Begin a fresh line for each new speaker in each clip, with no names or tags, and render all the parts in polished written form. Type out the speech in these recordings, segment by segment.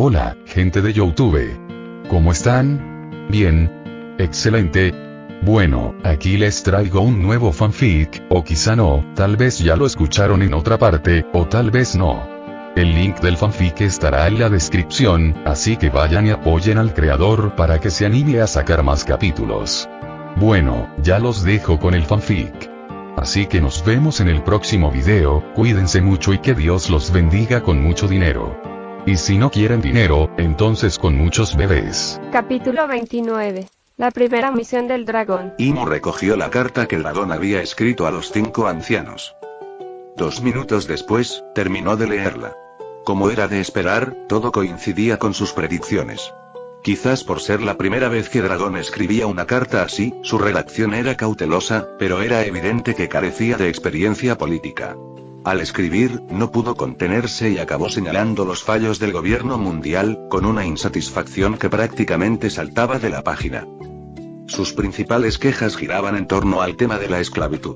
Hola, gente de YouTube. ¿Cómo están? Bien. Excelente. Bueno, aquí les traigo un nuevo fanfic, o quizá no, tal vez ya lo escucharon en otra parte, o tal vez no. El link del fanfic estará en la descripción, así que vayan y apoyen al creador para que se anime a sacar más capítulos. Bueno, ya los dejo con el fanfic. Así que nos vemos en el próximo video, cuídense mucho y que Dios los bendiga con mucho dinero. Y si no quieren dinero, entonces con muchos bebés.
Capítulo 29. La primera misión del dragón.
Imo recogió la carta que el dragón había escrito a los 5 ancianos. 2 minutos después, terminó de leerla. Como era de esperar, todo coincidía con sus predicciones. Quizás por ser la primera vez que Dragón escribía una carta así, su redacción era cautelosa, pero era evidente que carecía de experiencia política. Al escribir, no pudo contenerse y acabó señalando los fallos del gobierno mundial, con una insatisfacción que prácticamente saltaba de la página. Sus principales quejas giraban en torno al tema de la esclavitud.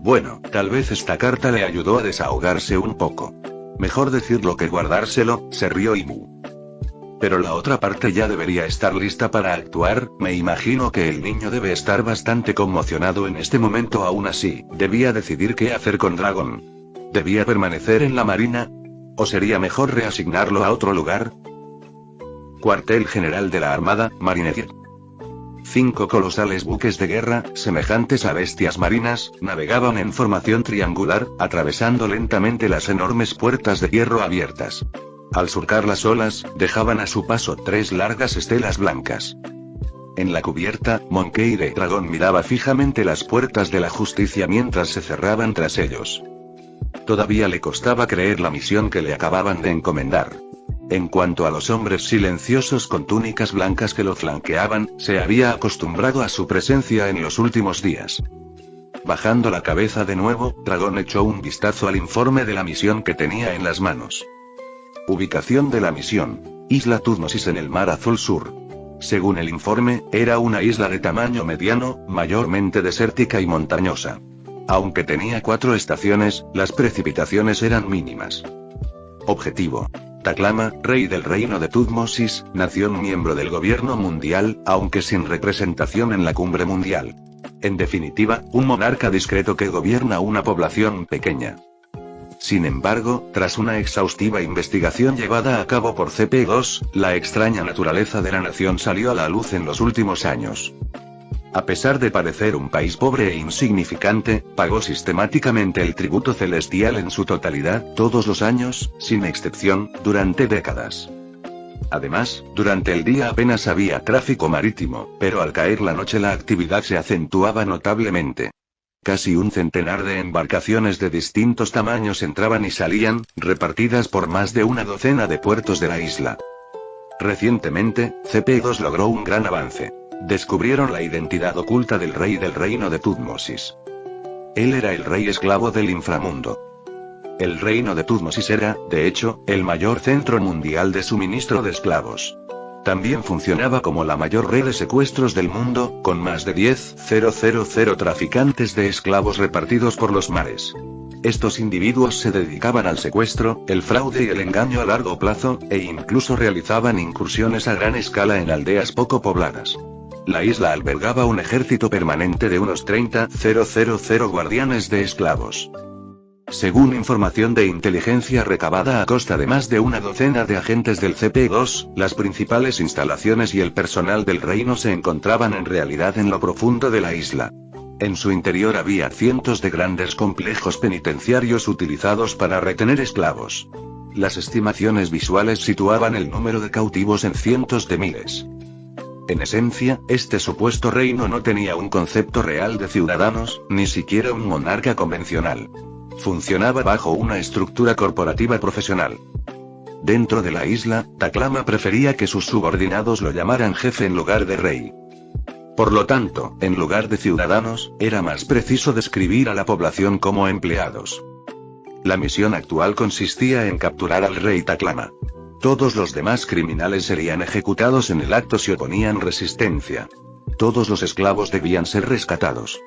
Bueno, tal vez esta carta le ayudó a desahogarse un poco. Mejor decirlo que guardárselo, se rió Imu. Pero la otra parte ya debería estar lista para actuar, me imagino que el niño debe estar bastante conmocionado en este momento. Aún así, debía decidir qué hacer con Dragón. ¿Debía permanecer en la marina? ¿O sería mejor reasignarlo a otro lugar? Cuartel General de la Armada, Marineford. 5 colosales buques de guerra, semejantes a bestias marinas, navegaban en formación triangular, atravesando lentamente las enormes puertas de hierro abiertas. Al surcar las olas, dejaban a su paso 3 largas estelas blancas. En la cubierta, Monkey de Dragón miraba fijamente las puertas de la justicia mientras se cerraban tras ellos. Todavía le costaba creer la misión que le acababan de encomendar. En cuanto a los hombres silenciosos con túnicas blancas que lo flanqueaban, se había acostumbrado a su presencia en los últimos días. Bajando la cabeza de nuevo, Dragón echó un vistazo al informe de la misión que tenía en las manos. Ubicación de la misión: Isla Tutmosis en el Mar Azul Sur. Según el informe, era una isla de tamaño mediano, mayormente desértica y montañosa. Aunque tenía 4 estaciones, las precipitaciones eran mínimas. Objetivo: Taklama, rey del reino de Tutmosis, nación miembro del gobierno mundial, aunque sin representación en la cumbre mundial. En definitiva, un monarca discreto que gobierna una población pequeña. Sin embargo, tras una exhaustiva investigación llevada a cabo por CP2, la extraña naturaleza de la nación salió a la luz en los últimos años. A pesar de parecer un país pobre e insignificante, pagó sistemáticamente el tributo celestial en su totalidad, todos los años, sin excepción, durante décadas. Además, durante el día apenas había tráfico marítimo, pero al caer la noche la actividad se acentuaba notablemente. Casi un centenar de embarcaciones de distintos tamaños entraban y salían, repartidas por más de una docena de puertos de la isla. Recientemente, CP2 logró un gran avance. Descubrieron la identidad oculta del rey del reino de Tutmosis. Él era el rey esclavo del inframundo. El reino de Tutmosis era, de hecho, el mayor centro mundial de suministro de esclavos. También funcionaba como la mayor red de secuestros del mundo, con más de 10,000 traficantes de esclavos repartidos por los mares. Estos individuos se dedicaban al secuestro, el fraude y el engaño a largo plazo, e incluso realizaban incursiones a gran escala en aldeas poco pobladas. La isla albergaba un ejército permanente de unos 30,000 guardianes de esclavos. Según información de inteligencia recabada a costa de más de una docena de agentes del CP2, las principales instalaciones y el personal del reino se encontraban en realidad en lo profundo de la isla. En su interior había cientos de grandes complejos penitenciarios utilizados para retener esclavos. Las estimaciones visuales situaban el número de cautivos en cientos de miles. En esencia, este supuesto reino no tenía un concepto real de ciudadanos, ni siquiera un monarca convencional. Funcionaba bajo una estructura corporativa profesional. Dentro de la isla, Taklama prefería que sus subordinados lo llamaran jefe en lugar de rey. Por lo tanto, en lugar de ciudadanos, era más preciso describir a la población como empleados. La misión actual consistía en capturar al rey Taklama. Todos los demás criminales serían ejecutados en el acto si oponían resistencia. Todos los esclavos debían ser rescatados.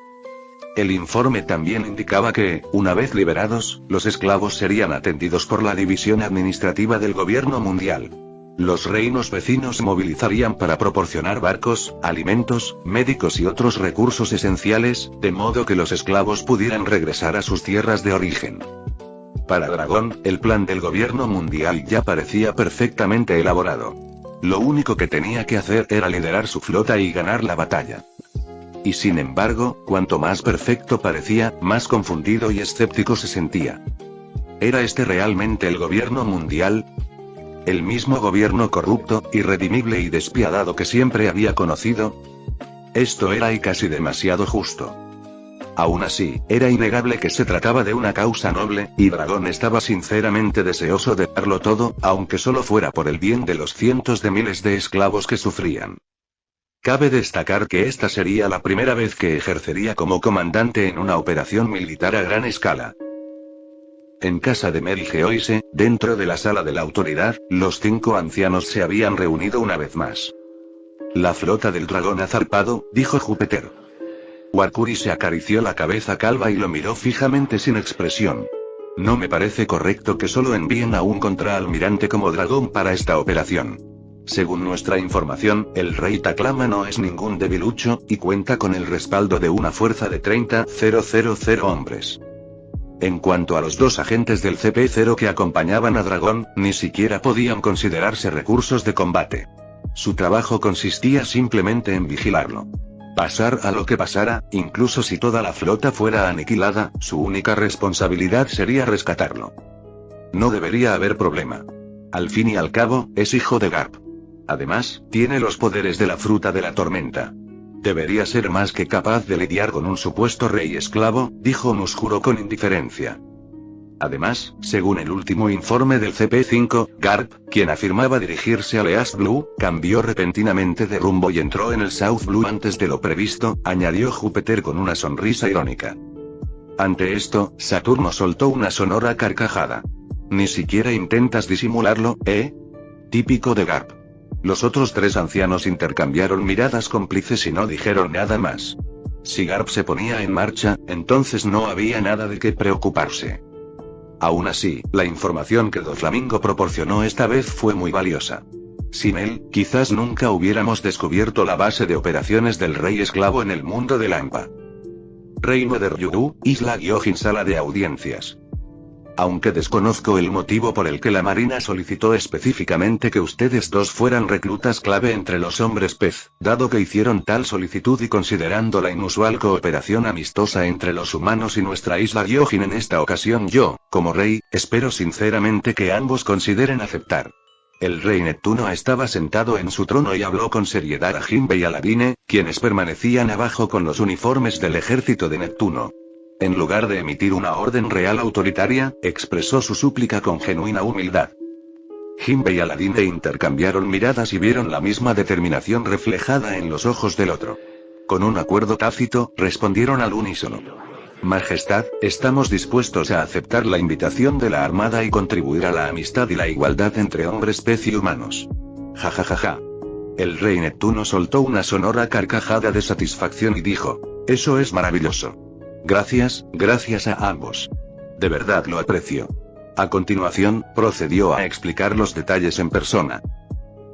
El informe también indicaba que, una vez liberados, los esclavos serían atendidos por la división administrativa del gobierno mundial. Los reinos vecinos se movilizarían para proporcionar barcos, alimentos, médicos y otros recursos esenciales, de modo que los esclavos pudieran regresar a sus tierras de origen. Para Dragón, el plan del gobierno mundial ya parecía perfectamente elaborado. Lo único que tenía que hacer era liderar su flota y ganar la batalla. Y sin embargo, cuanto más perfecto parecía, más confundido y escéptico se sentía. ¿Era este realmente el gobierno mundial? ¿El mismo gobierno corrupto, irredimible y despiadado que siempre había conocido? Esto era y casi demasiado justo. Aún así, era innegable que se trataba de una causa noble, y Dragón estaba sinceramente deseoso de darlo todo, aunque solo fuera por el bien de los cientos de miles de esclavos que sufrían. Cabe destacar que esta sería la primera vez que ejercería como comandante en una operación militar a gran escala. En casa de Mary Geoise, dentro de la sala de la autoridad, los 5 ancianos se habían reunido una vez más. La flota del dragón ha zarpado, dijo Júpiter. Warkuri se acarició la cabeza calva y lo miró fijamente sin expresión. No me parece correcto que solo envíen a un contraalmirante como dragón para esta operación. Según nuestra información, el rey Taklama no es ningún debilucho, y cuenta con el respaldo de una fuerza de 30.000 hombres. En cuanto a los 2 agentes del CP0 que acompañaban a Dragón, ni siquiera podían considerarse recursos de combate. Su trabajo consistía simplemente en vigilarlo. Pasar a lo que pasara, incluso si toda la flota fuera aniquilada, su única responsabilidad sería rescatarlo. No debería haber problema. Al fin y al cabo, es hijo de Garp. Además, tiene los poderes de la fruta de la tormenta. Debería ser más que capaz de lidiar con un supuesto rey esclavo, dijo Muskuro con indiferencia. Además, según el último informe del CP5, Garp, quien afirmaba dirigirse al East Blue, cambió repentinamente de rumbo y entró en el South Blue antes de lo previsto, añadió Júpiter con una sonrisa irónica. Ante esto, Saturno soltó una sonora carcajada. Ni siquiera intentas disimularlo, ¿eh? Típico de Garp. Los otros 3 ancianos intercambiaron miradas cómplices y no dijeron nada más. Si Garp se ponía en marcha, entonces no había nada de qué preocuparse. Aún así, la información que Doflamingo proporcionó esta vez fue muy valiosa. Sin él, quizás nunca hubiéramos descubierto la base de operaciones del rey esclavo en el mundo de Lampa. Reino de Ryugu, Isla Gyojin, sala de audiencias. Aunque desconozco el motivo por el que la Marina solicitó específicamente que ustedes 2 fueran reclutas clave entre los hombres pez, dado que hicieron tal solicitud y considerando la inusual cooperación amistosa entre los humanos y nuestra isla Gyojin en esta ocasión, yo, como rey, espero sinceramente que ambos consideren aceptar. El rey Neptuno estaba sentado en su trono y habló con seriedad a Jinbe y a Ladine, quienes permanecían abajo con los uniformes del ejército de Neptuno. En lugar de emitir una orden real autoritaria, expresó su súplica con genuina humildad. Jinbe y Aladine intercambiaron miradas y vieron la misma determinación reflejada en los ojos del otro. Con un acuerdo tácito, respondieron al unísono. Majestad, estamos dispuestos a aceptar la invitación de la Armada y contribuir a la amistad y la igualdad entre hombres pez y humanos. Ja ja ja ja. El rey Neptuno soltó una sonora carcajada de satisfacción y dijo: eso es maravilloso. Gracias a ambos. De verdad lo aprecio. A continuación, procedió a explicar los detalles en persona.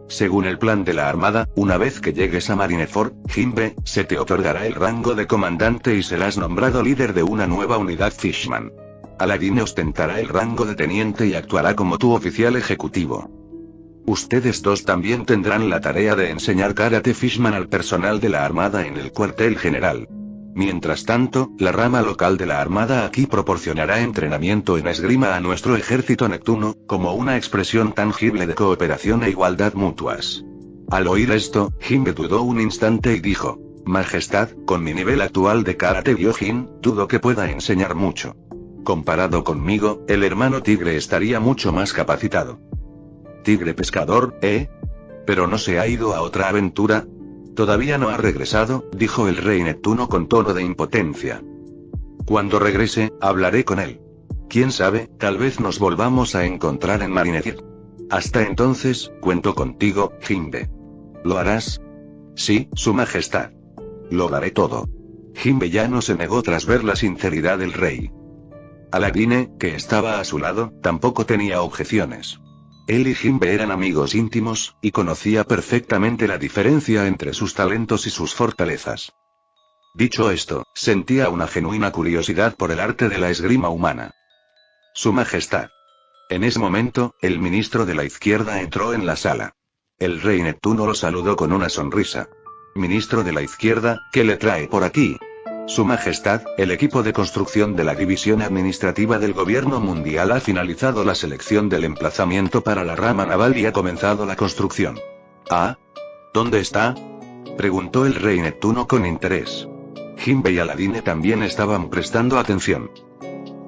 Según el plan de la Armada, una vez que llegues a Marineford, Jinbe, se te otorgará el rango de comandante y serás nombrado líder de una nueva unidad Fishman. Aladine ostentará el rango de teniente y actuará como tu oficial ejecutivo. Ustedes 2 también tendrán la tarea de enseñar karate Fishman al personal de la Armada en el cuartel general. Mientras tanto, la rama local de la Armada aquí proporcionará entrenamiento en esgrima a nuestro ejército Neptuno, como una expresión tangible de cooperación e igualdad mutuas. Al oír esto, Jinbe dudó un instante y dijo: Majestad, con mi nivel actual de karate Gyojin, dudo que pueda enseñar mucho. Comparado conmigo, el hermano Tigre estaría mucho más capacitado. ¿Tigre pescador, ¿Pero no se ha ido a otra aventura? Todavía no ha regresado, dijo el rey Neptuno con tono de impotencia. Cuando regrese, hablaré con él. Quién sabe, tal vez nos volvamos a encontrar en Marineford. Hasta entonces, cuento contigo, Jinbe. ¿Lo harás? Sí, su majestad. Lo daré todo. Jinbe ya no se negó tras ver la sinceridad del rey. Aladine, que estaba a su lado, tampoco tenía objeciones. Él y Jinbe eran amigos íntimos, y conocía perfectamente la diferencia entre sus talentos y sus fortalezas. Dicho esto, sentía una genuina curiosidad por el arte de la esgrima humana. Su Majestad. En ese momento, el ministro de la izquierda entró en la sala. El rey Neptuno lo saludó con una sonrisa. Ministro de la izquierda, ¿qué le trae por aquí? Su Majestad, el equipo de construcción de la División Administrativa del Gobierno Mundial ha finalizado la selección del emplazamiento para la rama naval y ha comenzado la construcción. ¿Ah? ¿Dónde está? Preguntó el rey Neptuno con interés. Jinbe y Aladine también estaban prestando atención.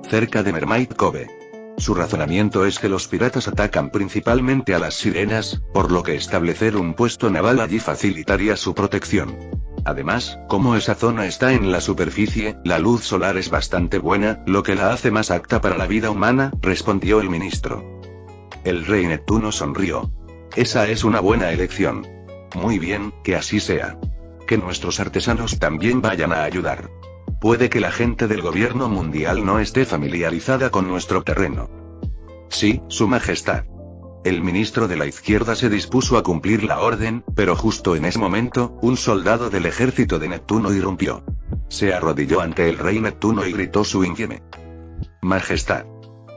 Cerca de Mermaid Cove. Su razonamiento es que los piratas atacan principalmente a las sirenas, por lo que establecer un puesto naval allí facilitaría su protección. Además, como esa zona está en la superficie, la luz solar es bastante buena, lo que la hace más apta para la vida humana, respondió el ministro. El rey Neptuno sonrió. Esa es una buena elección. Muy bien, que así sea. Que nuestros artesanos también vayan a ayudar. Puede que la gente del gobierno mundial no esté familiarizada con nuestro terreno. Sí, Su Majestad. El ministro de la izquierda se dispuso a cumplir la orden, pero justo en ese momento, un soldado del ejército de Neptuno irrumpió. Se arrodilló ante el rey Neptuno y gritó su insigne. Majestad.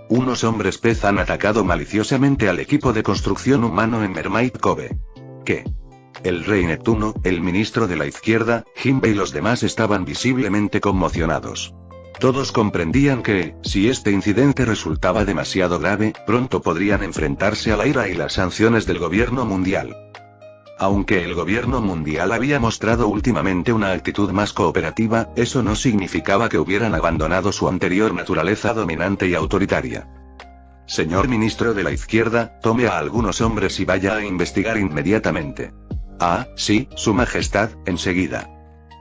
Unos hombres pez han atacado maliciosamente al equipo de construcción humano en Mermaid Cove. ¿Qué? El rey Neptuno, el ministro de la izquierda, Jinbe y los demás estaban visiblemente conmocionados. Todos comprendían que, si este incidente resultaba demasiado grave, pronto podrían enfrentarse a la ira y las sanciones del gobierno mundial. Aunque el gobierno mundial había mostrado últimamente una actitud más cooperativa, eso no significaba que hubieran abandonado su anterior naturaleza dominante y autoritaria. Señor ministro de la izquierda, tome a algunos hombres y vaya a investigar inmediatamente. Ah, sí, Su Majestad, enseguida.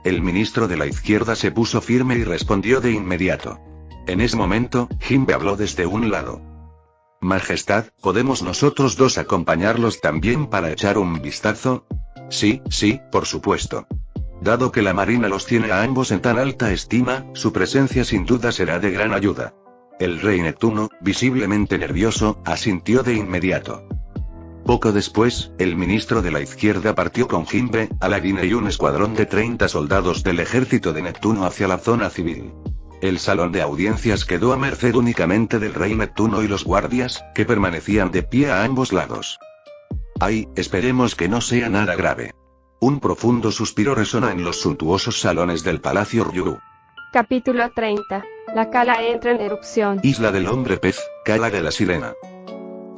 El ministro de la izquierda se puso firme y respondió de inmediato. En ese momento, Jinbe habló desde un lado. Majestad, ¿podemos nosotros dos acompañarlos también para echar un vistazo? Sí, por supuesto. Dado que la marina los tiene a ambos en tan alta estima, su presencia sin duda será de gran ayuda. El rey Neptuno, visiblemente nervioso, asintió de inmediato. Poco después, el ministro de la izquierda partió con Jinbe, Aladine y un escuadrón de 30 soldados del ejército de Neptuno hacia la zona civil. El salón de audiencias quedó a merced únicamente del rey Neptuno y los guardias, que permanecían de pie a ambos lados. Ay, esperemos que no sea nada grave. Un profundo suspiro resonó en los suntuosos salones del Palacio Ryuru.
Capítulo 30. La cala entra en erupción.
Isla del hombre pez, cala de la sirena.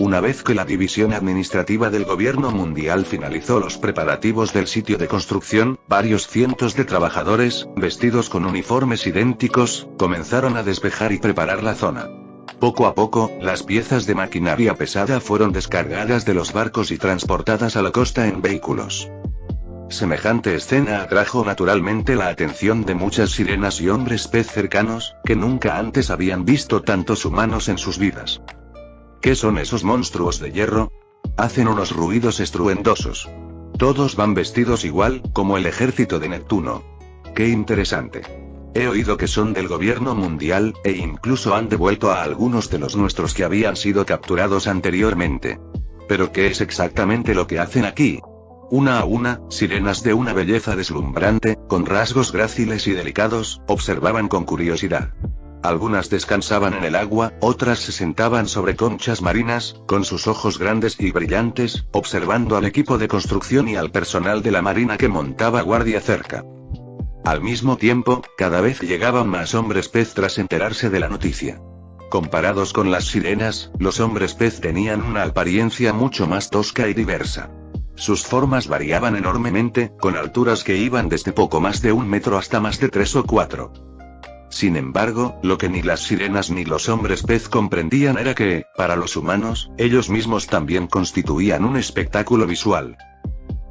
Una vez que la división administrativa del gobierno mundial finalizó los preparativos del sitio de construcción, varios cientos de trabajadores, vestidos con uniformes idénticos, comenzaron a despejar y preparar la zona. Poco a poco, las piezas de maquinaria pesada fueron descargadas de los barcos y transportadas a la costa en vehículos. Semejante escena atrajo naturalmente la atención de muchas sirenas y hombres pez cercanos, que nunca antes habían visto tantos humanos en sus vidas. ¿Qué son esos monstruos de hierro? Hacen unos ruidos estruendosos. Todos van vestidos igual, como el ejército de Neptuno. ¡Qué interesante! He oído que son del gobierno mundial, e incluso han devuelto a algunos de los nuestros que habían sido capturados anteriormente. ¿Pero qué es exactamente lo que hacen aquí? Una a una, sirenas de una belleza deslumbrante, con rasgos gráciles y delicados, observaban con curiosidad. Algunas descansaban en el agua, otras se sentaban sobre conchas marinas, con sus ojos grandes y brillantes, observando al equipo de construcción y al personal de la marina que montaba guardia cerca. Al mismo tiempo, cada vez llegaban más hombres pez tras enterarse de la noticia. Comparados con las sirenas, los hombres pez tenían una apariencia mucho más tosca y diversa. Sus formas variaban enormemente, con alturas que iban desde poco más de 1 metro hasta más de 3 o 4. Sin embargo, lo que ni las sirenas ni los hombres pez comprendían era que, para los humanos, ellos mismos también constituían un espectáculo visual.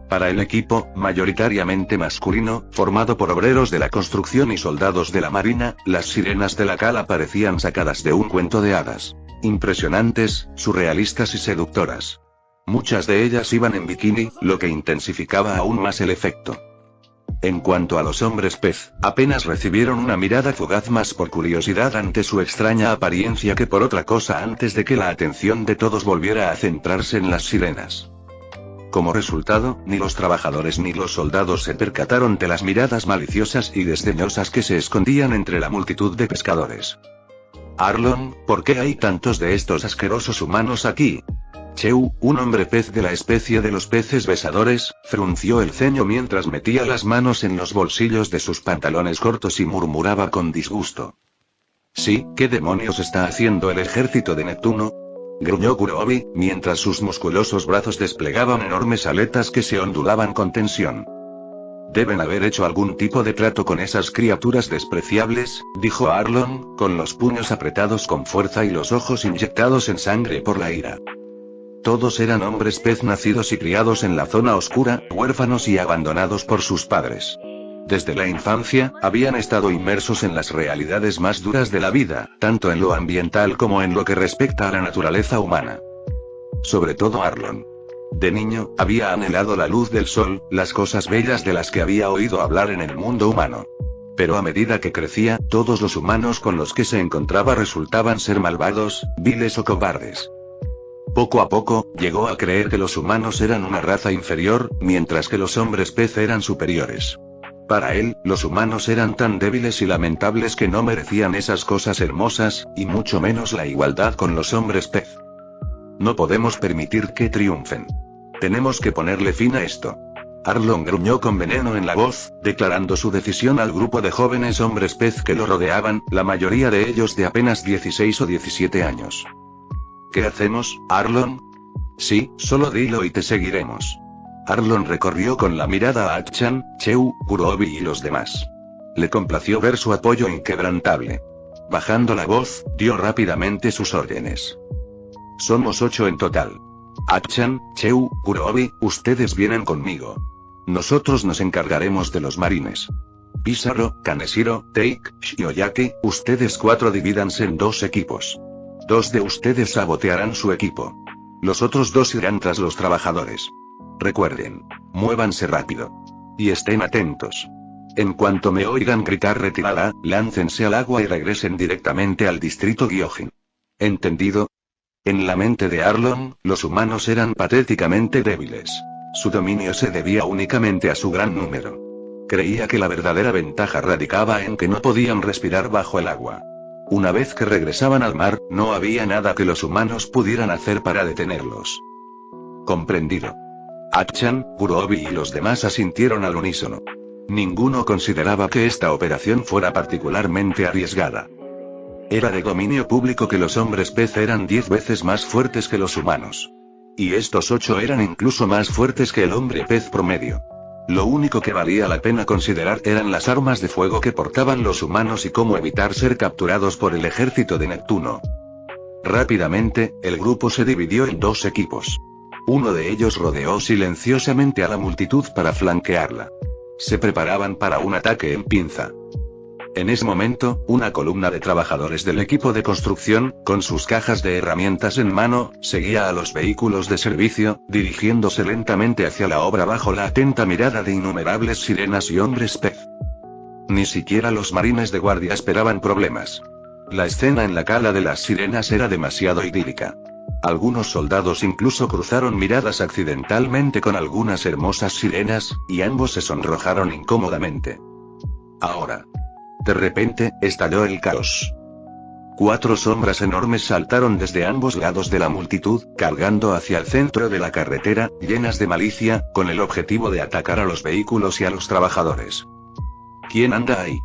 Para el equipo, mayoritariamente masculino, formado por obreros de la construcción y soldados de la marina, las sirenas de la cala parecían sacadas de un cuento de hadas. Impresionantes, surrealistas y seductoras. Muchas de ellas iban en bikini, lo que intensificaba aún más el efecto. En cuanto a los hombres pez, apenas recibieron una mirada fugaz más por curiosidad ante su extraña apariencia que por otra cosa antes de que la atención de todos volviera a centrarse en las sirenas. Como resultado, ni los trabajadores ni los soldados se percataron de las miradas maliciosas y desdeñosas que se escondían entre la multitud de pescadores. Arlon, ¿por qué hay tantos de estos asquerosos humanos aquí? Chew, un hombre pez de la especie de los peces besadores, frunció el ceño mientras metía las manos en los bolsillos de sus pantalones cortos y murmuraba con disgusto. Sí, ¿qué demonios está haciendo el ejército de Neptuno? Gruñó Kurobi, mientras sus musculosos brazos desplegaban enormes aletas que se ondulaban con tensión. Deben haber hecho algún tipo de trato con esas criaturas despreciables, dijo Arlon, con los puños apretados con fuerza y los ojos inyectados en sangre por la ira. Todos eran hombres pez nacidos y criados en la zona oscura, huérfanos y abandonados por sus padres. Desde la infancia, habían estado inmersos en las realidades más duras de la vida, tanto en lo ambiental como en lo que respecta a la naturaleza humana. Sobre todo Arlon. De niño, había anhelado la luz del sol, las cosas bellas de las que había oído hablar en el mundo humano. Pero a medida que crecía, todos los humanos con los que se encontraba resultaban ser malvados, viles o cobardes. Poco a poco, llegó a creer que los humanos eran una raza inferior, mientras que los hombres pez eran superiores. Para él, los humanos eran tan débiles y lamentables que no merecían esas cosas hermosas, y mucho menos la igualdad con los hombres pez. No podemos permitir que triunfen. Tenemos que ponerle fin a esto. Arlon gruñó con veneno en la voz, declarando su decisión al grupo de jóvenes hombres pez que lo rodeaban, la mayoría de ellos de apenas 16 o 17 años. ¿Qué hacemos, Arlon? Sí, solo dilo y te seguiremos. Arlon recorrió con la mirada a Achan, Chew, Kurobi y los demás. Le complació ver su apoyo inquebrantable. Bajando la voz, dio rápidamente sus órdenes. Somos 8 en total. Achan, Chew, Kurobi, ustedes vienen conmigo. Nosotros nos encargaremos de los marines. Pizarro, Kaneshiro, Teik, Shioyaki, ustedes 4 divídanse en 2 equipos. 2 de ustedes sabotearán su equipo. Los otros 2 irán tras los trabajadores. Recuerden, muévanse rápido. Y estén atentos. En cuanto me oigan gritar retirada, láncense al agua y regresen directamente al distrito Gyojin. ¿Entendido? En la mente de Arlon, los humanos eran patéticamente débiles. Su dominio se debía únicamente a su gran número. Creía que la verdadera ventaja radicaba en que no podían respirar bajo el agua. Una vez que regresaban al mar, no había nada que los humanos pudieran hacer para detenerlos. Comprendido. Achan, Kurobi y los demás asintieron al unísono. Ninguno consideraba que esta operación fuera particularmente arriesgada. Era de dominio público que los hombres pez eran 10 veces más fuertes que los humanos. Y estos 8 eran incluso más fuertes que el hombre pez promedio. Lo único que valía la pena considerar eran las armas de fuego que portaban los humanos y cómo evitar ser capturados por el ejército de Neptuno. Rápidamente, el grupo se dividió en 2 equipos. Uno de ellos rodeó silenciosamente a la multitud para flanquearla. Se preparaban para un ataque en pinza. En ese momento, una columna de trabajadores del equipo de construcción, con sus cajas de herramientas en mano, seguía a los vehículos de servicio, dirigiéndose lentamente hacia la obra bajo la atenta mirada de innumerables sirenas y hombres pez. Ni siquiera los marines de guardia esperaban problemas. La escena en la cala de las sirenas era demasiado idílica. Algunos soldados incluso cruzaron miradas accidentalmente con algunas hermosas sirenas, y ambos se sonrojaron incómodamente. Ahora. De repente, estalló el caos. 4 sombras enormes saltaron desde ambos lados de la multitud, cargando hacia el centro de la carretera, llenas de malicia, con el objetivo de atacar a los vehículos y a los trabajadores. ¿Quién anda ahí?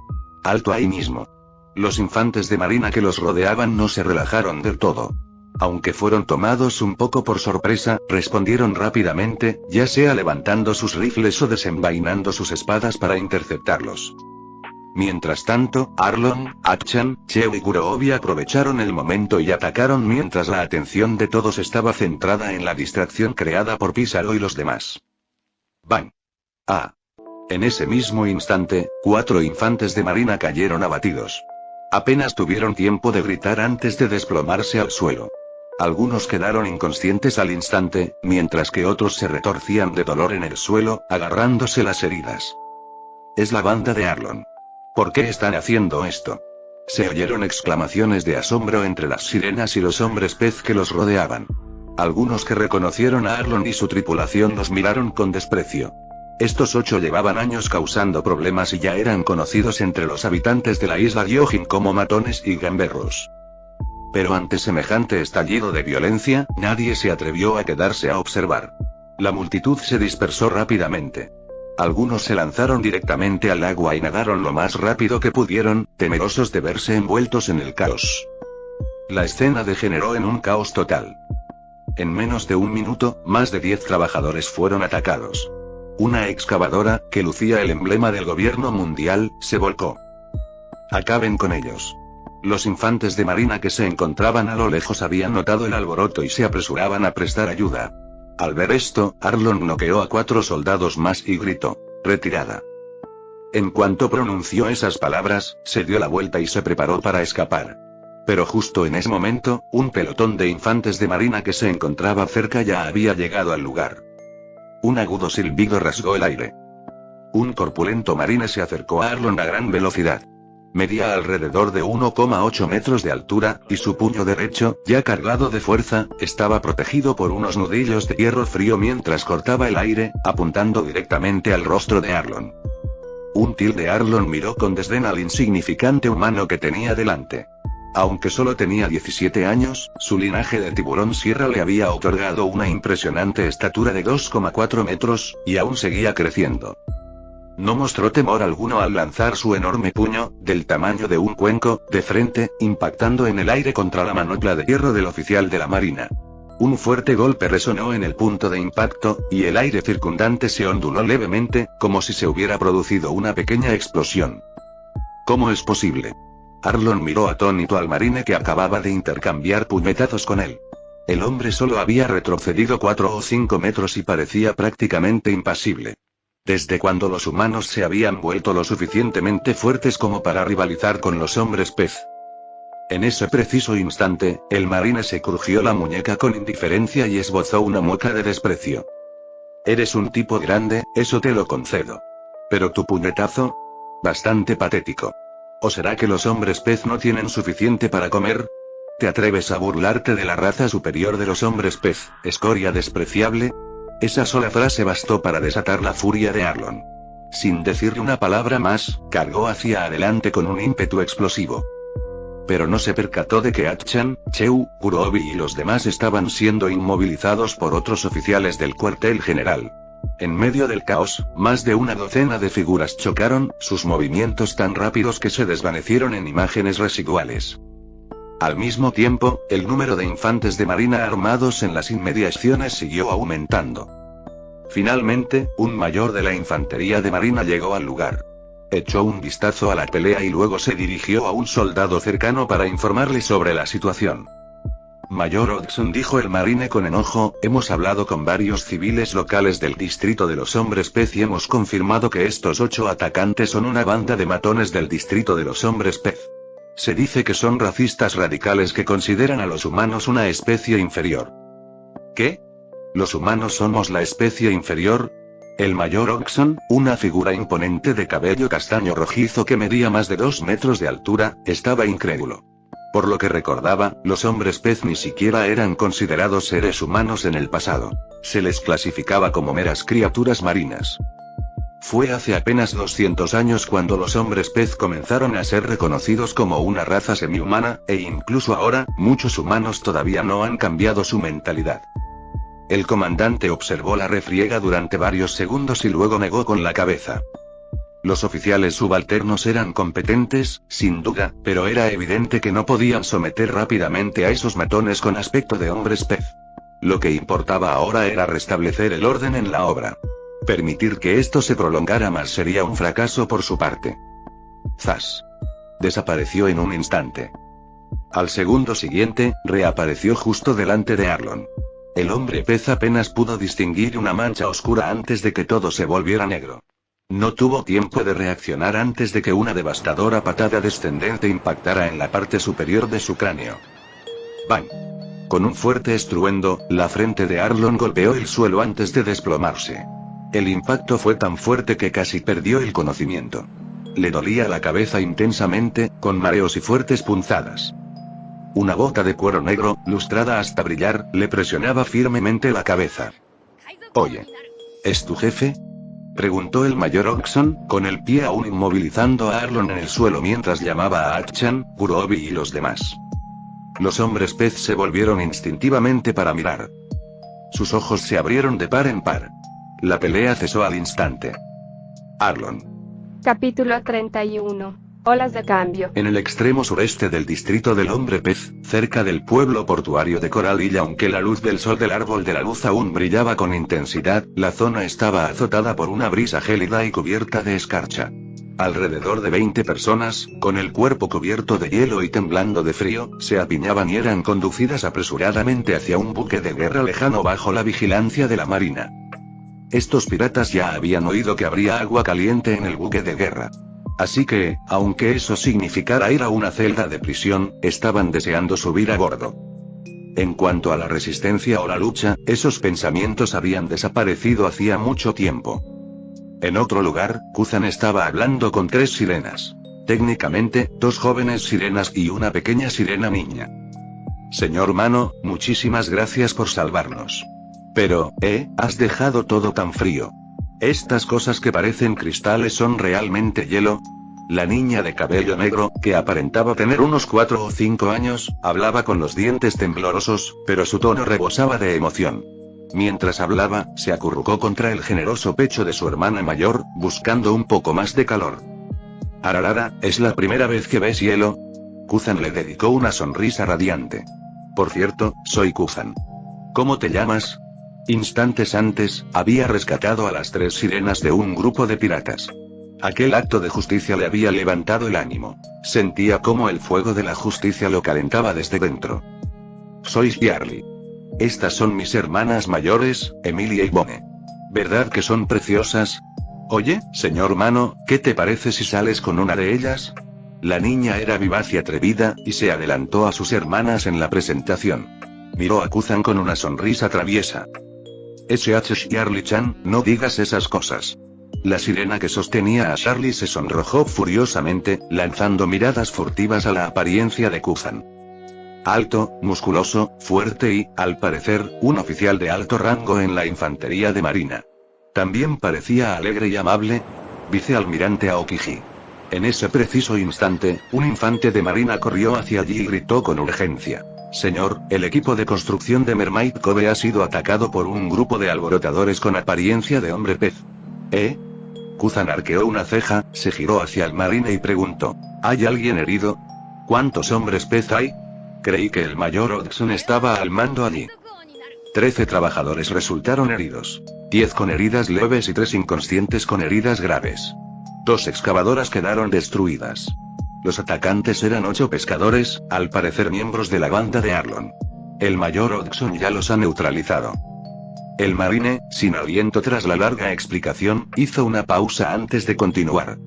Alto ahí mismo. Los infantes de marina que los rodeaban no se relajaron del todo. Aunque fueron tomados un poco por sorpresa, respondieron rápidamente, ya sea levantando sus rifles o desenvainando sus espadas para interceptarlos. Mientras tanto, Arlon, Achan, Chew y Kurobi aprovecharon el momento y atacaron mientras la atención de todos estaba centrada en la distracción creada por Pizarro y los demás. ¡Bang! ¡Ah! En ese mismo instante, 4 infantes de marina cayeron abatidos. Apenas tuvieron tiempo de gritar antes de desplomarse al suelo. Algunos quedaron inconscientes al instante, mientras que otros se retorcían de dolor en el suelo, agarrándose las heridas. Es la banda de Arlon. ¿Por qué están haciendo esto? Se oyeron exclamaciones de asombro entre las sirenas y los hombres pez que los rodeaban. Algunos que reconocieron a Arlon y su tripulación los miraron con desprecio. Estos 8 llevaban años causando problemas y ya eran conocidos entre los habitantes de la isla Gyojin como matones y gamberros. Pero ante semejante estallido de violencia, nadie se atrevió a quedarse a observar. La multitud se dispersó rápidamente. Algunos se lanzaron directamente al agua y nadaron lo más rápido que pudieron, temerosos de verse envueltos en el caos. La escena degeneró en un caos total. En menos de un minuto, más de 10 trabajadores fueron atacados. Una excavadora, que lucía el emblema del gobierno mundial, se volcó. Acaben con ellos. Los infantes de marina que se encontraban a lo lejos habían notado el alboroto y se apresuraban a prestar ayuda. Al ver esto, Arlon noqueó a 4 soldados más y gritó: «Retirada». En cuanto pronunció esas palabras, se dio la vuelta y se preparó para escapar. Pero justo en ese momento, un pelotón de infantes de marina que se encontraba cerca ya había llegado al lugar. Un agudo silbido rasgó el aire. Un corpulento marine se acercó a Arlon a gran velocidad. Medía alrededor de 1,8 metros de altura, y su puño derecho, ya cargado de fuerza, estaba protegido por unos nudillos de hierro frío mientras cortaba el aire, apuntando directamente al rostro de Arlon. Arlon miró con desdén al insignificante humano que tenía delante. Aunque solo tenía 17 años, su linaje de tiburón sierra le había otorgado una impresionante estatura de 2,4 metros, y aún seguía creciendo. No mostró temor alguno al lanzar su enorme puño, del tamaño de un cuenco, de frente, impactando en el aire contra la manopla de hierro del oficial de la marina. Un fuerte golpe resonó en el punto de impacto, y el aire circundante se onduló levemente, como si se hubiera producido una pequeña explosión. ¿Cómo es posible? Arlon miró atónito al marine que acababa de intercambiar puñetazos con él. El hombre solo había retrocedido 4 o 5 metros y parecía prácticamente impasible. ¿Desde cuando los humanos se habían vuelto lo suficientemente fuertes como para rivalizar con los hombres pez? En ese preciso instante, el marine se crujió la muñeca con indiferencia y esbozó una mueca de desprecio. Eres un tipo grande, eso te lo concedo. Pero tu puñetazo... bastante patético. ¿O será que los hombres pez no tienen suficiente para comer? ¿Te atreves a burlarte de la raza superior de los hombres pez, escoria despreciable? Esa sola frase bastó para desatar la furia de Arlon. Sin decirle una palabra más, cargó hacia adelante con un ímpetu explosivo. Pero no se percató de que Atchan, Cheu, Kurobi y los demás estaban siendo inmovilizados por otros oficiales del cuartel general. En medio del caos, más de una docena de figuras chocaron, sus movimientos tan rápidos que se desvanecieron en imágenes residuales. Al mismo tiempo, el número de infantes de marina armados en las inmediaciones siguió aumentando. Finalmente, un mayor de la infantería de marina llegó al lugar. Echó un vistazo a la pelea y luego se dirigió a un soldado cercano para informarle sobre la situación. Mayor Hodgson, dijo el marine con enojo, hemos hablado con varios civiles locales del distrito de los hombres pez y hemos confirmado que estos 8 atacantes son una banda de matones del distrito de los hombres pez. Se dice que son racistas radicales que consideran a los humanos una especie inferior. ¿Qué? ¿Los humanos somos la especie inferior? El mayor Hodgson, una figura imponente de cabello castaño rojizo que medía más de 2 metros de altura, estaba incrédulo. Por lo que recordaba, los hombres pez ni siquiera eran considerados seres humanos en el pasado. Se les clasificaba como meras criaturas marinas. Fue hace apenas 200 años cuando los hombres pez comenzaron a ser reconocidos como una raza semihumana, e incluso ahora, muchos humanos todavía no han cambiado su mentalidad. El comandante observó la refriega durante varios segundos y luego negó con la cabeza. Los oficiales subalternos eran competentes, sin duda, pero era evidente que no podían someter rápidamente a esos matones con aspecto de hombres pez. Lo que importaba ahora era restablecer el orden en la obra. Permitir que esto se prolongara más sería un fracaso por su parte. Zas. Desapareció en un instante. Al segundo siguiente, reapareció justo delante de Arlon. El hombre pez apenas pudo distinguir una mancha oscura antes de que todo se volviera negro. No tuvo tiempo de reaccionar antes de que una devastadora patada descendente impactara en la parte superior de su cráneo. ¡Bang! Con un fuerte estruendo, la frente de Arlon golpeó el suelo antes de desplomarse. El impacto fue tan fuerte que casi perdió el conocimiento. Le dolía la cabeza intensamente, con mareos y fuertes punzadas. Una bota de cuero negro, lustrada hasta brillar, le presionaba firmemente la cabeza. «Oye, ¿es tu jefe?», preguntó el mayor Oxon, con el pie aún inmovilizando a Arlon en el suelo mientras llamaba a Achan, Kurobi y los demás. Los hombres pez se volvieron instintivamente para mirar. Sus ojos se abrieron de par en par. La pelea cesó al instante. Arlon.
Capítulo 31. Olas de cambio.
En el extremo sureste del distrito del hombre pez, cerca del pueblo portuario de Coral y aunque la luz del sol del árbol de la luz aún brillaba con intensidad, la zona estaba azotada por una brisa gélida y cubierta de escarcha. Alrededor de 20 personas, con el cuerpo cubierto de hielo y temblando de frío, se apiñaban y eran conducidas apresuradamente hacia un buque de guerra lejano bajo la vigilancia de la marina. Estos piratas ya habían oído que habría agua caliente en el buque de guerra. Así que, aunque eso significara ir a una celda de prisión, estaban deseando subir a bordo. En cuanto a la resistencia o la lucha, esos pensamientos habían desaparecido hacía mucho tiempo. En otro lugar, Kuzan estaba hablando con 3 sirenas. Técnicamente, 2 jóvenes sirenas y una pequeña sirena niña. «Señor Mano, muchísimas gracias por salvarnos. Pero, has dejado todo tan frío. ¿Estas cosas que parecen cristales son realmente hielo?». La niña de cabello negro, que aparentaba tener unos 4 o 5 años, hablaba con los dientes temblorosos, pero su tono rebosaba de emoción. Mientras hablaba, se acurrucó contra el generoso pecho de su hermana mayor, buscando un poco más de calor. «Ararara, ¿es la primera vez que ves hielo?». Kuzan le dedicó una sonrisa radiante. «Por cierto, soy Kuzan. ¿Cómo te llamas?». Instantes antes, había rescatado a las 3 sirenas de un grupo de piratas. Aquel acto de justicia le había levantado el ánimo. Sentía cómo el fuego de la justicia lo calentaba desde dentro. «Soy Charlie. Estas son mis hermanas mayores, Emilia y Bonnie. ¿Verdad que son preciosas? Oye, señor Mano, ¿qué te parece si sales con una de ellas?». La niña era vivaz y atrevida, y se adelantó a sus hermanas en la presentación. Miró a Kuzan con una sonrisa traviesa. «Charlie-chan, no digas esas cosas». La sirena que sostenía a Charlie se sonrojó furiosamente, lanzando miradas furtivas a la apariencia de Kuzan. Alto, musculoso, fuerte y, al parecer, un oficial de alto rango en la infantería de marina. También parecía alegre y amable. Vicealmirante Aokiji. En ese preciso instante, un infante de marina corrió hacia allí y gritó con urgencia. «Señor, el equipo de construcción de Mermaid Cove ha sido atacado por un grupo de alborotadores con apariencia de hombre pez». «¿Eh?». Kuzan arqueó una ceja, se giró hacia el marine y preguntó. «¿Hay alguien herido? ¿Cuántos hombres pez hay?». Creí que el mayor Odson estaba al mando allí. 13 trabajadores resultaron heridos. 10 con heridas leves y 3 inconscientes con heridas graves. 2 excavadoras quedaron destruidas. Los atacantes eran 8 pescadores, al parecer miembros de la banda de Arlon. El mayor Odson ya los ha neutralizado». El marine, sin aliento tras la larga explicación, hizo una pausa antes de continuar.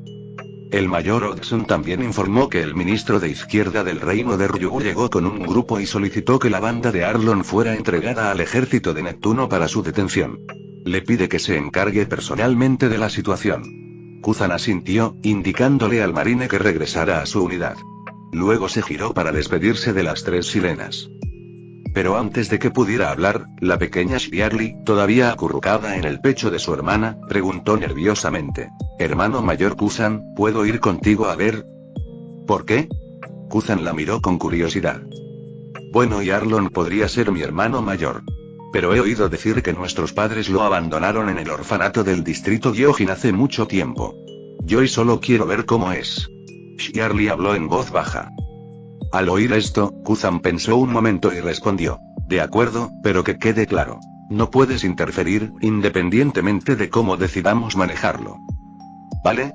El mayor Odson también informó que el ministro de Izquierda del reino de Ryugu llegó con un grupo y solicitó que la banda de Arlon fuera entregada al ejército de Neptuno para su detención. Le pide que se encargue personalmente de la situación. Kuzan asintió, indicándole al marine que regresara a su unidad. Luego se giró para despedirse de las 3 sirenas. Pero antes de que pudiera hablar, la pequeña Charlie, todavía acurrucada en el pecho de su hermana, preguntó nerviosamente. «Hermano mayor Kuzan, ¿puedo ir contigo a ver?». «¿Por qué?». Kuzan la miró con curiosidad. «Bueno, y Arlon podría ser mi hermano mayor. Pero he oído decir que nuestros padres lo abandonaron en el orfanato del distrito Gyojin hace mucho tiempo. Yo y solo quiero ver cómo es». Charlie habló en voz baja. Al oír esto, Kuzan pensó un momento y respondió. «De acuerdo, pero que quede claro. No puedes interferir, independientemente de cómo decidamos manejarlo». «Vale».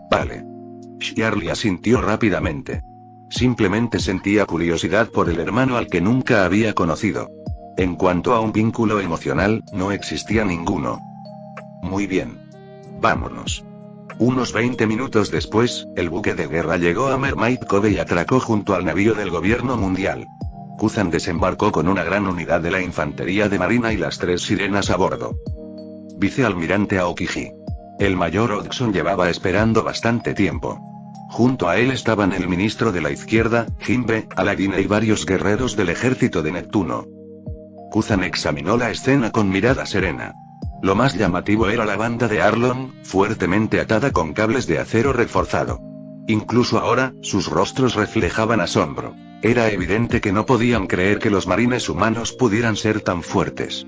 Charlie asintió rápidamente. Simplemente sentía curiosidad por el hermano al que nunca había conocido. En cuanto a un vínculo emocional, no existía ninguno. «Muy bien. Vámonos». Unos 20 minutos después, el buque de guerra llegó a Mermaid Cove y atracó junto al navío del gobierno mundial. Kuzan desembarcó con una gran unidad de la infantería de marina y las 3 sirenas a bordo. Vicealmirante Aokiji. El mayor Hodgson llevaba esperando bastante tiempo. Junto a él estaban el ministro de la izquierda, Jimbe, Aladine y varios guerreros del ejército de Neptuno. Kuzan examinó la escena con mirada serena. Lo más llamativo era la banda de Arlon, fuertemente atada con cables de acero reforzado. Incluso ahora, sus rostros reflejaban asombro. Era evidente que no podían creer que los marines humanos pudieran ser tan fuertes.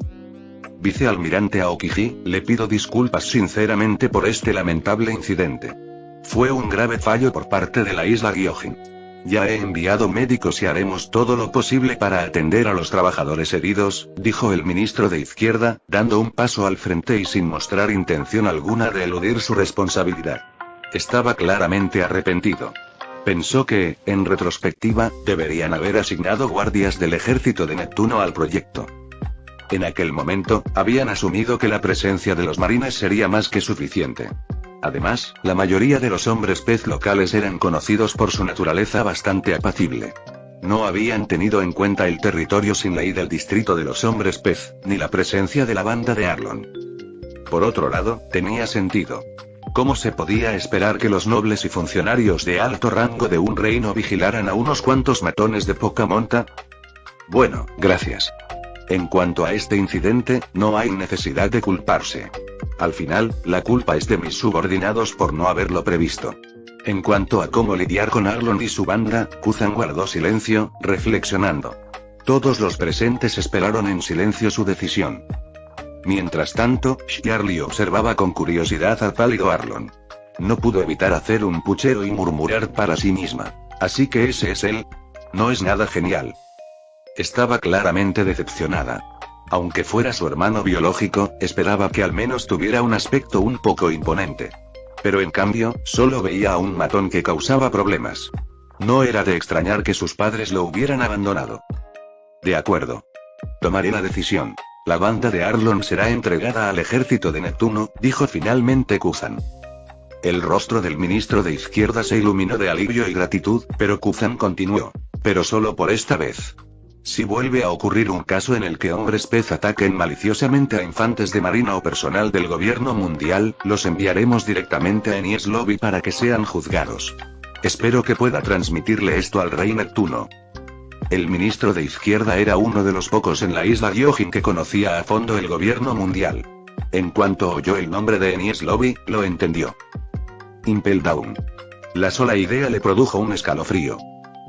Vicealmirante Aokiji, le pido disculpas sinceramente por este lamentable incidente. Fue un grave fallo por parte de la isla Gyojin. Ya he enviado médicos y haremos todo lo posible para atender a los trabajadores heridos, dijo el ministro de izquierda, dando un paso al frente y sin mostrar intención alguna de eludir su responsabilidad. Estaba claramente arrepentido. Pensó que, en retrospectiva, deberían haber asignado guardias del ejército de Neptuno al proyecto. En aquel momento, habían asumido que la presencia de los marines sería más que suficiente. Además, la mayoría de los hombres pez locales eran conocidos por su naturaleza bastante apacible. No habían tenido en cuenta el territorio sin ley del distrito de los hombres pez, ni la presencia de la banda de Arlon. Por otro lado, tenía sentido. ¿Cómo se podía esperar que los nobles y funcionarios de alto rango de un reino vigilaran a unos cuantos matones de poca monta? Bueno, gracias. En cuanto a este incidente, no hay necesidad de culparse. Al final, la culpa es de mis subordinados por no haberlo previsto. En cuanto a cómo lidiar con Arlon y su banda, Kuzan guardó silencio, reflexionando. Todos los presentes esperaron en silencio su decisión. Mientras tanto, Charlie observaba con curiosidad al pálido Arlon. No pudo evitar hacer un puchero y murmurar para sí misma. Así que ese es él. No es nada genial. Estaba claramente decepcionada. Aunque fuera su hermano biológico, esperaba que al menos tuviera un aspecto un poco imponente. Pero en cambio, solo veía a un matón que causaba problemas. No era de extrañar que sus padres lo hubieran abandonado. De acuerdo. Tomaré la decisión. La banda de Arlon será entregada al ejército de Neptuno, dijo finalmente Kuzan. El rostro del ministro de izquierda se iluminó de alivio y gratitud, pero Kuzan continuó. Pero solo por esta vez. Si vuelve a ocurrir un caso en el que hombres pez ataquen maliciosamente a infantes de marina o personal del gobierno mundial, los enviaremos directamente a Enies Lobby para que sean juzgados. Espero que pueda transmitirle esto al rey Neptuno. El ministro de izquierda era uno de los pocos en la isla Gyojin que conocía a fondo el gobierno mundial. En cuanto oyó el nombre de Enies Lobby, lo entendió. Impel Down. La sola idea le produjo un escalofrío.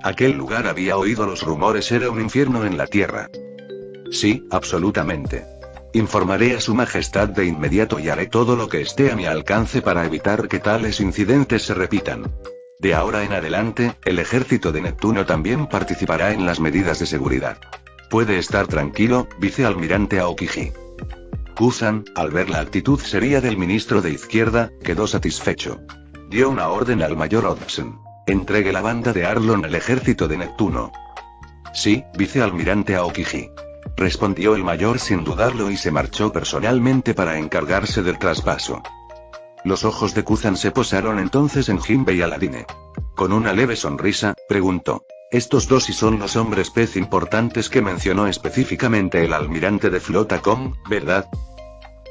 Aquel lugar había oído los rumores, era un infierno en la tierra. Sí, absolutamente. Informaré a su majestad de inmediato y haré todo lo que esté a mi alcance para evitar que tales incidentes se repitan. De ahora en adelante, el ejército de Neptuno también participará en las medidas de seguridad. Puede estar tranquilo, vicealmirante Aokiji. Kuzan, al ver la actitud seria del ministro de izquierda, quedó satisfecho. Dio una orden al mayor Hodgson. Entregue la banda de Arlon al ejército de Neptuno. Sí, vicealmirante Aokiji. Respondió el mayor sin dudarlo y se marchó personalmente para encargarse del traspaso. Los ojos de Kuzan se posaron entonces en Jimbe y Aladine. Con una leve sonrisa, preguntó. Estos dos sí son los hombres pez importantes que mencionó específicamente el almirante de Flotacom, ¿verdad?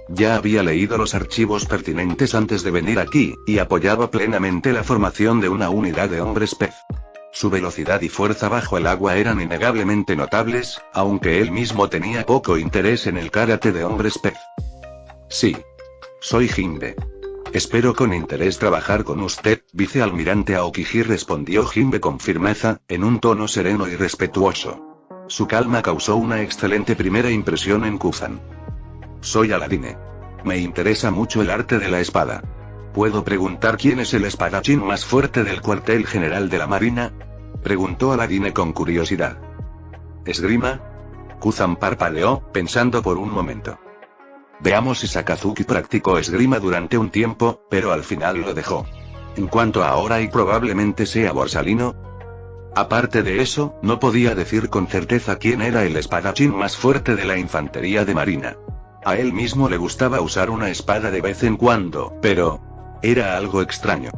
Ya había leído los archivos pertinentes antes de venir aquí, y apoyaba plenamente la formación de una unidad de hombres pez. Su velocidad y fuerza bajo el agua eran innegablemente notables, aunque él mismo tenía poco interés en el karate de hombres pez. Sí. Soy Jimbe. Espero con interés trabajar con usted, vicealmirante Aokiji, respondió Jimbe con firmeza, en un tono sereno y respetuoso. Su calma causó una excelente primera impresión en Kuzan. Soy Aladine. Me interesa mucho el arte de la espada. ¿Puedo preguntar quién es el espadachín más fuerte del cuartel general de la Marina? Preguntó Aladine con curiosidad. ¿Esgrima? Kuzan parpadeó, pensando por un momento. Veamos si Sakazuki practicó esgrima durante un tiempo, pero al final lo dejó. En cuanto a ahora y probablemente sea Borsalino. Aparte de eso, no podía decir con certeza quién era el espadachín más fuerte de la infantería de marina. A él mismo le gustaba usar una espada de vez en cuando, pero era algo extraño.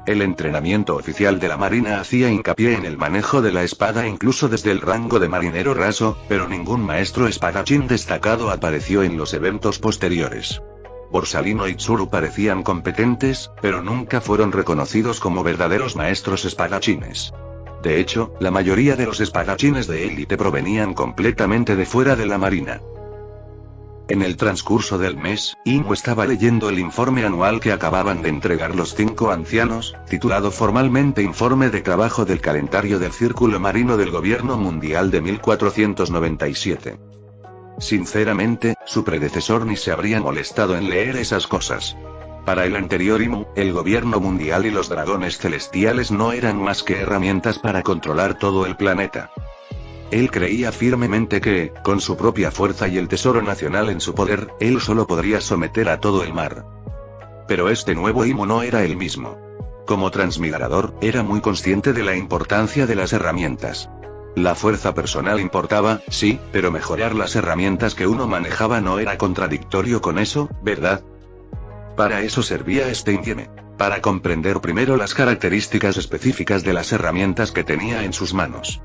El entrenamiento oficial de la Marina hacía hincapié en el manejo de la espada incluso desde el rango de marinero raso, pero ningún maestro espadachín destacado apareció en los eventos posteriores. Borsalino y Tsuru parecían competentes, pero nunca fueron reconocidos como verdaderos maestros espadachines. De hecho, la mayoría de los espadachines de élite provenían completamente de fuera de la marina. En el transcurso del mes, Imo estaba leyendo el informe anual que acababan de entregar los 5 ancianos, titulado formalmente Informe de Trabajo del Calendario del Círculo Marino del Gobierno Mundial de 1497. Sinceramente, su predecesor ni se habría molestado en leer esas cosas. Para el anterior Imo, el gobierno mundial y los dragones celestiales no eran más que herramientas para controlar todo el planeta. Él creía firmemente que, con su propia fuerza y el tesoro nacional en su poder, él solo podría someter a todo el mar. Pero este nuevo Imo no era el mismo. Como transmigrador, era muy consciente de la importancia de las herramientas. La fuerza personal importaba, sí, pero mejorar las herramientas que uno manejaba no era contradictorio con eso, ¿verdad? Para eso servía este informe. Para comprender primero las características específicas de las herramientas que tenía en sus manos.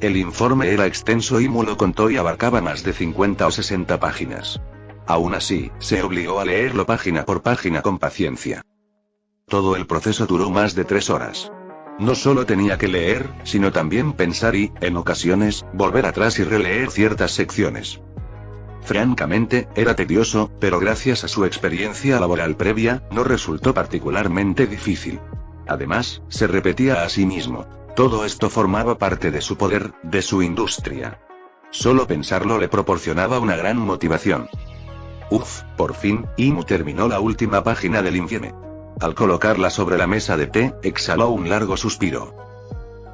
El informe era extenso y Imo lo contó y abarcaba más de 50 o 60 páginas. Aún así, se obligó a leerlo página por página con paciencia. Todo el proceso duró más de 3 horas. No solo tenía que leer, sino también pensar y, en ocasiones, volver atrás y releer ciertas secciones. Francamente, era tedioso, pero gracias a su experiencia laboral previa, no resultó particularmente difícil. Además, se repetía a sí mismo. Todo esto formaba parte de su poder, de su industria. Solo pensarlo le proporcionaba una gran motivación. Por fin, Imo terminó la última página del informe. Al colocarla sobre la mesa de té, exhaló un largo suspiro.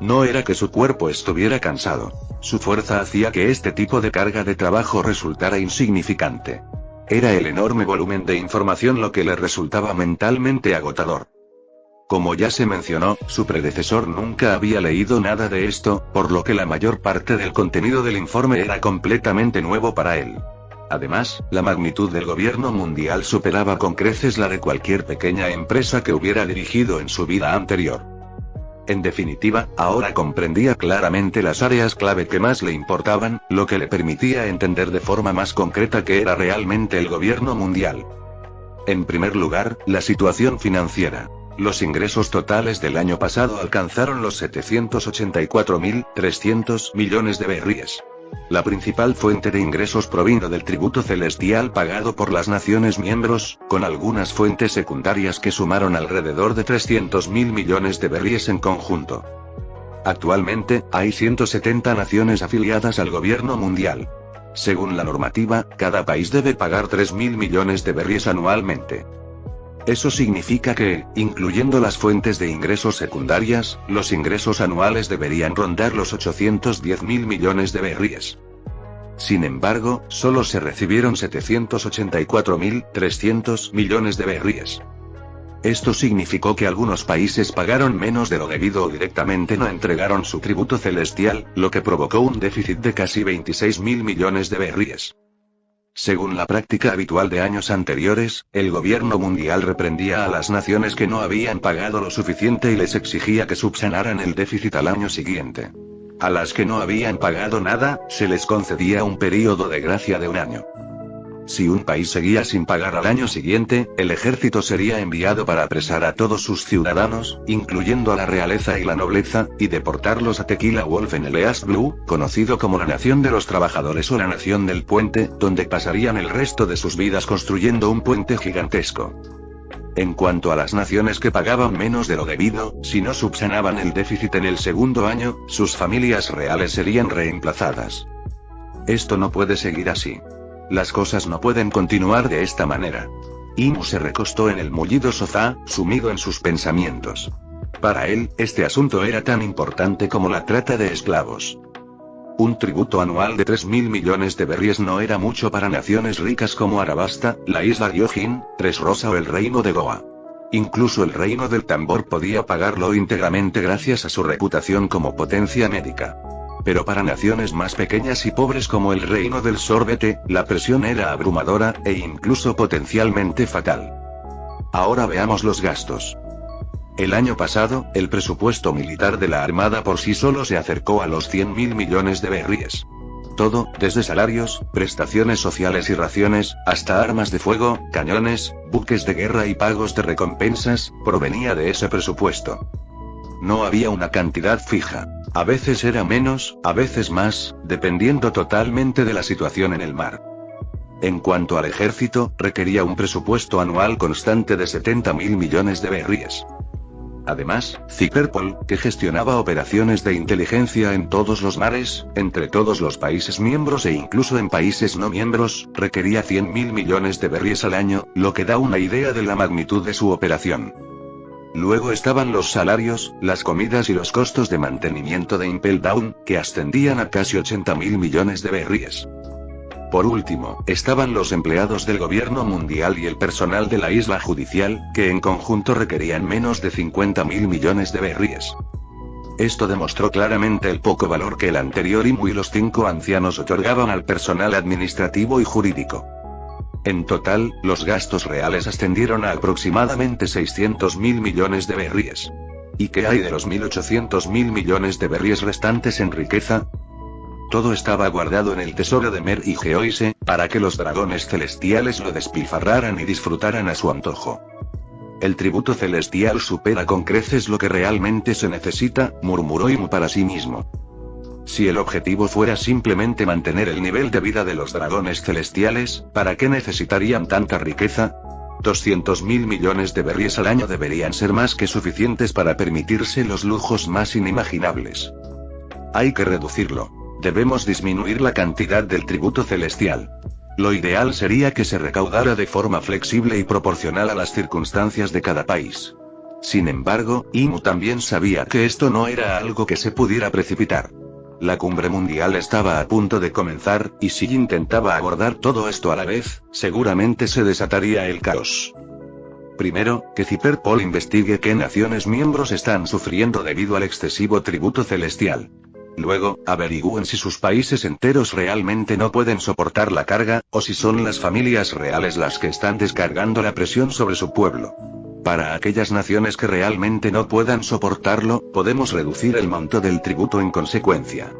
No era que su cuerpo estuviera cansado. Su fuerza hacía que este tipo de carga de trabajo resultara insignificante. Era el enorme volumen de información lo que le resultaba mentalmente agotador. Como ya se mencionó, su predecesor nunca había leído nada de esto, por lo que la mayor parte del contenido del informe era completamente nuevo para él. Además, la magnitud del gobierno mundial superaba con creces la de cualquier pequeña empresa que hubiera dirigido en su vida anterior. En definitiva, ahora comprendía claramente las áreas clave que más le importaban, lo que le permitía entender de forma más concreta qué era realmente el gobierno mundial. En primer lugar, la situación financiera. Los ingresos totales del año pasado alcanzaron los 784.300 millones de berríes. La principal fuente de ingresos provino del tributo celestial pagado por las naciones miembros, con algunas fuentes secundarias que sumaron alrededor de 300.000 millones de berríes en conjunto. Actualmente, hay 170 naciones afiliadas al gobierno mundial. Según la normativa, cada país debe pagar 3.000 millones de berríes anualmente. Eso significa que, incluyendo las fuentes de ingresos secundarias, los ingresos anuales deberían rondar los 810.000 millones de berríes. Sin embargo, solo se recibieron 784.300 millones de berríes. Esto significó que algunos países pagaron menos de lo debido o directamente no entregaron su tributo celestial, lo que provocó un déficit de casi 26.000 millones de berríes. Según la práctica habitual de años anteriores, el gobierno mundial reprendía a las naciones que no habían pagado lo suficiente y les exigía que subsanaran el déficit al año siguiente. A las que no habían pagado nada, se les concedía un período de gracia de 1 año. Si un país seguía sin pagar al año siguiente, el ejército sería enviado para apresar a todos sus ciudadanos, incluyendo a la realeza y la nobleza, y deportarlos a Tequila Wolf en el East Blue, conocido como la Nación de los Trabajadores o la Nación del Puente, donde pasarían el resto de sus vidas construyendo un puente gigantesco. En cuanto a las naciones que pagaban menos de lo debido, si no subsanaban el déficit en el segundo año, sus familias reales serían reemplazadas. Esto no puede seguir así. Las cosas no pueden continuar de esta manera. Imo se recostó en el mullido sofá, sumido en sus pensamientos. Para él, este asunto era tan importante como la trata de esclavos. Un tributo anual de 3.000 millones de berríes no era mucho para naciones ricas como Arabasta, la isla Ryojin, Tres Rosa o el reino de Goa. Incluso el reino del tambor podía pagarlo íntegramente gracias a su reputación como potencia médica. Pero para naciones más pequeñas y pobres como el reino del sorbete, la presión era abrumadora, e incluso potencialmente fatal. Ahora veamos los gastos. El año pasado, el presupuesto militar de la Armada por sí solo se acercó a los 100.000 millones de berríes. Todo, desde salarios, prestaciones sociales y raciones, hasta armas de fuego, cañones, buques de guerra y pagos de recompensas, provenía de ese presupuesto. No había una cantidad fija. A veces era menos, a veces más, dependiendo totalmente de la situación en el mar. En cuanto al ejército, requería un presupuesto anual constante de 70.000 millones de berríes. Además, Cyberpol, que gestionaba operaciones de inteligencia en todos los mares, entre todos los países miembros e incluso en países no miembros, requería 100.000 millones de berríes al año, lo que da una idea de la magnitud de su operación. Luego estaban los salarios, las comidas y los costos de mantenimiento de Impel Down, que ascendían a casi 80.000 millones de berríes. Por último, estaban los empleados del gobierno mundial y el personal de la isla judicial, que en conjunto requerían menos de 50.000 millones de berríes. Esto demostró claramente el poco valor que el anterior IMU y los 5 ancianos otorgaban al personal administrativo y jurídico. En total, los gastos reales ascendieron a aproximadamente 600.000 millones de berríes. ¿Y qué hay de los 1.800.000 millones de berríes restantes en riqueza? Todo estaba guardado en el tesoro de Mer y Geoise, para que los dragones celestiales lo despilfarraran y disfrutaran a su antojo. El tributo celestial supera con creces lo que realmente se necesita, murmuró Imu para sí mismo. Si el objetivo fuera simplemente mantener el nivel de vida de los dragones celestiales, ¿para qué necesitarían tanta riqueza? 200.000 millones de berríes al año deberían ser más que suficientes para permitirse los lujos más inimaginables. Hay que reducirlo. Debemos disminuir la cantidad del tributo celestial. Lo ideal sería que se recaudara de forma flexible y proporcional a las circunstancias de cada país. Sin embargo, Imu también sabía que esto no era algo que se pudiera precipitar. La cumbre mundial estaba a punto de comenzar, y si intentaba abordar todo esto a la vez, seguramente se desataría el caos. Primero, que Cyberpol investigue qué naciones miembros están sufriendo debido al excesivo tributo celestial. Luego, averigüen si sus países enteros realmente no pueden soportar la carga, o si son las familias reales las que están descargando la presión sobre su pueblo. Para aquellas naciones que realmente no puedan soportarlo, podemos reducir el monto del tributo en consecuencia.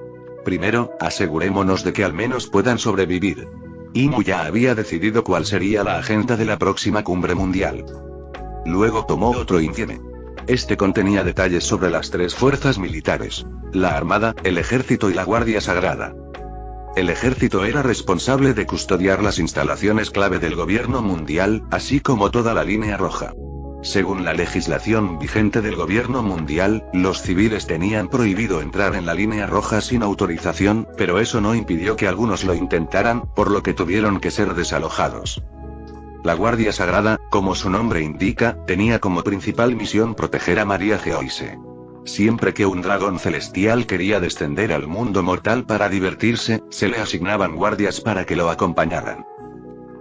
Primero, asegurémonos de que al menos puedan sobrevivir. Imu ya había decidido cuál sería la agenda de la próxima cumbre mundial. Luego tomó otro índice. Este contenía detalles sobre las 3 fuerzas militares: la Armada, el Ejército y la Guardia Sagrada. El Ejército era responsable de custodiar las instalaciones clave del gobierno mundial, así como toda la línea roja. Según la legislación vigente del gobierno mundial, los civiles tenían prohibido entrar en la línea roja sin autorización, pero eso no impidió que algunos lo intentaran, por lo que tuvieron que ser desalojados. La Guardia Sagrada, como su nombre indica, tenía como principal misión proteger a María Geoise. Siempre que un dragón celestial quería descender al mundo mortal para divertirse, se le asignaban guardias para que lo acompañaran.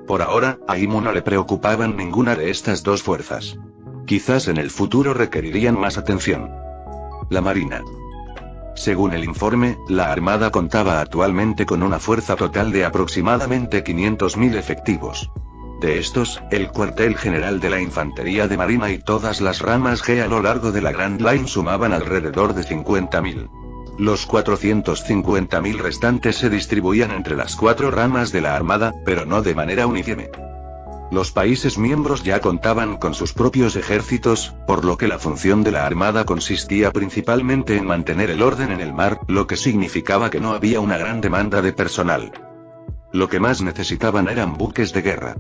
Por ahora, a Imu no le preocupaban ninguna de estas 2 fuerzas. Quizás en el futuro requerirían más atención. La Marina. Según el informe, la Armada contaba actualmente con una fuerza total de aproximadamente 500.000 efectivos. De estos, el cuartel general de la Infantería de Marina y todas las ramas G a lo largo de la Grand Line sumaban alrededor de 50.000. Los 450.000 restantes se distribuían entre las 4 ramas de la Armada, pero no de manera uniforme. Los países miembros ya contaban con sus propios ejércitos, por lo que la función de la Armada consistía principalmente en mantener el orden en el mar, lo que significaba que no había una gran demanda de personal. Lo que más necesitaban eran buques de guerra.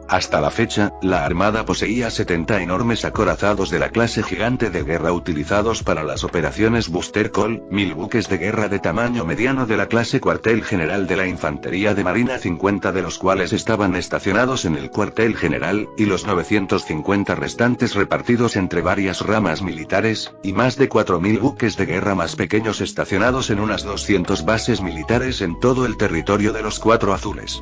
Hasta la fecha, la Armada poseía 70 enormes acorazados de la clase gigante de guerra utilizados para las operaciones Booster Call, 1000 buques de guerra de tamaño mediano de la clase Cuartel General de la Infantería de Marina, 50 de los cuales estaban estacionados en el Cuartel General, y los 950 restantes repartidos entre varias ramas militares, y más de 4000 buques de guerra más pequeños estacionados en unas 200 bases militares en todo el territorio de los 4 azules.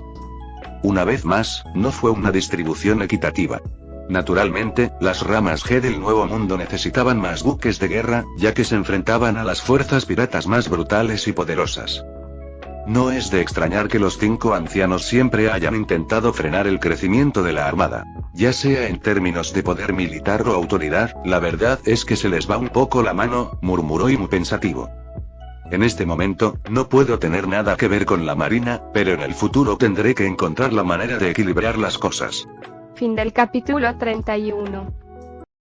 Una vez más, no fue una distribución equitativa. Naturalmente, las ramas G del Nuevo Mundo necesitaban más buques de guerra, ya que se enfrentaban a las fuerzas piratas más brutales y poderosas. No es de extrañar que los 5 ancianos siempre hayan intentado frenar el crecimiento de la Armada. Ya sea en términos de poder militar o autoridad, la verdad es que se les va un poco la mano, murmuró Imu pensativo. En este momento, no puedo tener nada que ver con la Marina, pero en el futuro tendré que encontrar la manera de equilibrar las cosas.
Fin del capítulo 31.